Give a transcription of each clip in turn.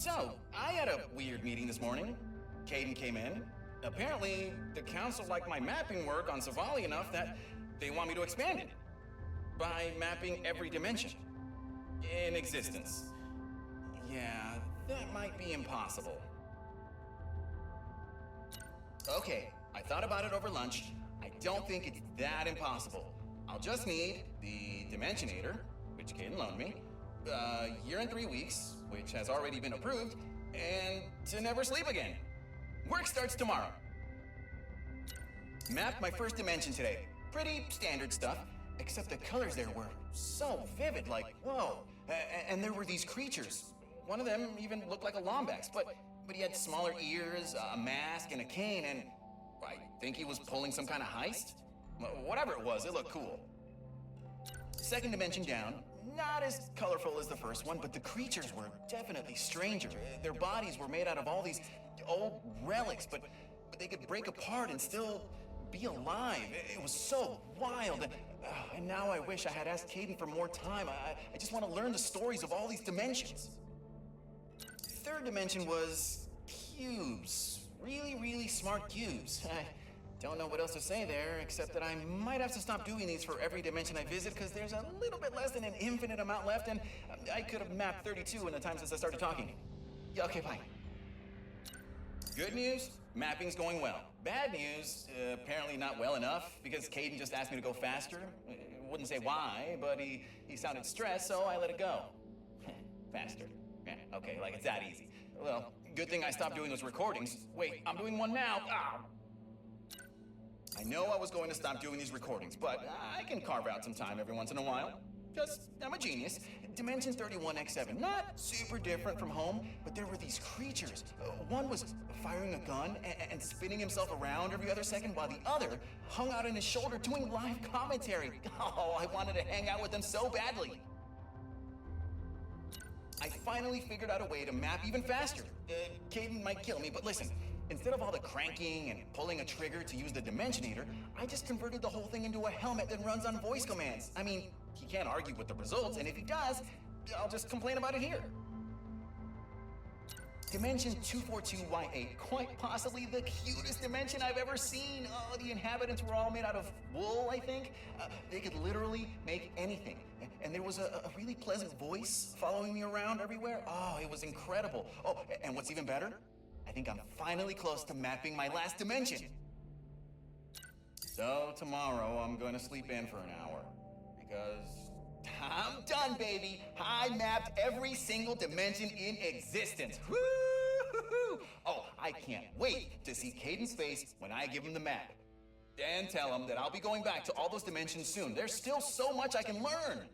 So, I had a weird meeting this morning. Caden came in. Apparently, the council liked my mapping work on Savali enough that they want me to expand it by mapping every dimension in existence. Yeah, that might be impossible. Okay, I thought about it over lunch. I don't think it's that impossible. I'll just need the Dimensionator, which Caden loaned me, a year and 3 weeks, which has already been approved, and to never sleep again. Work starts tomorrow. Mapped my first dimension today. Pretty standard stuff, except the colors there were so vivid, like, whoa. And there were these creatures. One of them even looked like a Lombax, but he had smaller ears, a mask, and a cane, and I think he was pulling some kind of heist? Whatever it was, it looked cool. Second dimension down, not as colorful as the first one, but the creatures were definitely stranger. Their bodies were made out of all these old relics, but they could break apart and still be alive. It was so wild. And now I wish I had asked Caden for more time. I just want to learn the stories of all these dimensions. Third dimension was cubes. Really, really smart cubes. I don't know what else to say there, except that I might have to stop doing these for every dimension I visit because there's a little bit less than an infinite amount left, and I could have mapped 32 in the time since I started talking. Yeah, okay, fine. Good news, mapping's going well. Bad news, apparently not well enough because Caden just asked me to go faster. Wouldn't say why, but he sounded stressed, so I let it go. Faster. Yeah, okay, like it's that easy. Well, good thing I stopped doing those recordings. Wait, I'm doing one now. Ah! I know I was going to stop doing these recordings, but I can carve out some time every once in a while. Just, I'm a genius. Dimension 31x7, not super different from home, but there were these creatures. One was firing a gun and spinning himself around every other second, while the other hung out on his shoulder doing live commentary. Oh, I wanted to hang out with them so badly. I finally figured out a way to map even faster. Caden might kill me, but listen. Instead of all the cranking and pulling a trigger to use the Dimensionator, I just converted the whole thing into a helmet that runs on voice commands. I mean, he can't argue with the results, and if he does, I'll just complain about it here. Dimension 242Y8, quite possibly the cutest dimension I've ever seen. Oh, the inhabitants were all made out of wool, I think. They could literally make anything. And there was a really pleasant voice following me around everywhere. Oh, it was incredible. Oh, and what's even better? I think I'm finally close to mapping my last dimension. So tomorrow I'm going to sleep in for an hour because I'm done, baby. I mapped every single dimension in existence. Woo-hoo-hoo! Oh, I can't wait to see Caden's face when I give him the map. And tell him that I'll be going back to all those dimensions soon. There's still so much I can learn.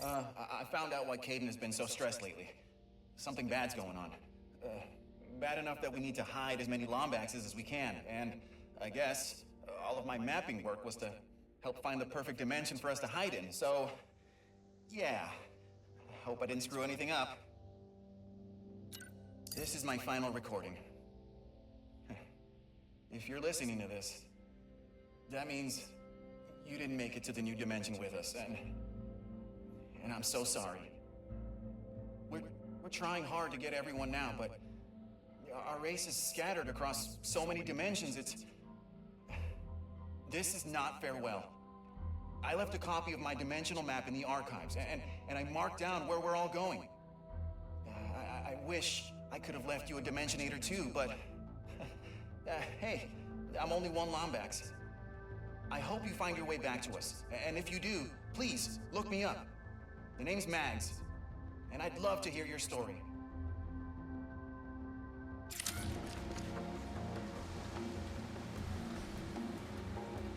I found out why Caden has been so stressed lately. Something bad's going on. Bad enough that we need to hide as many Lombaxes as we can, and I guess all of my mapping work was to help find the perfect dimension for us to hide in, so yeah, I hope I didn't screw anything up. This is my final recording. If you're listening to this, that means you didn't make it to the new dimension with us, and I'm so sorry. We're trying hard to get everyone now, but our race is scattered across so many dimensions, This is not farewell. I left a copy of my dimensional map in the archives, and I marked down where we're all going. I wish I could have left you a Dimensionator too, but... hey, I'm only one Lombax. I hope you find your way back to us, and if you do, please, look me up. The name's Mags. And I'd love to hear your story.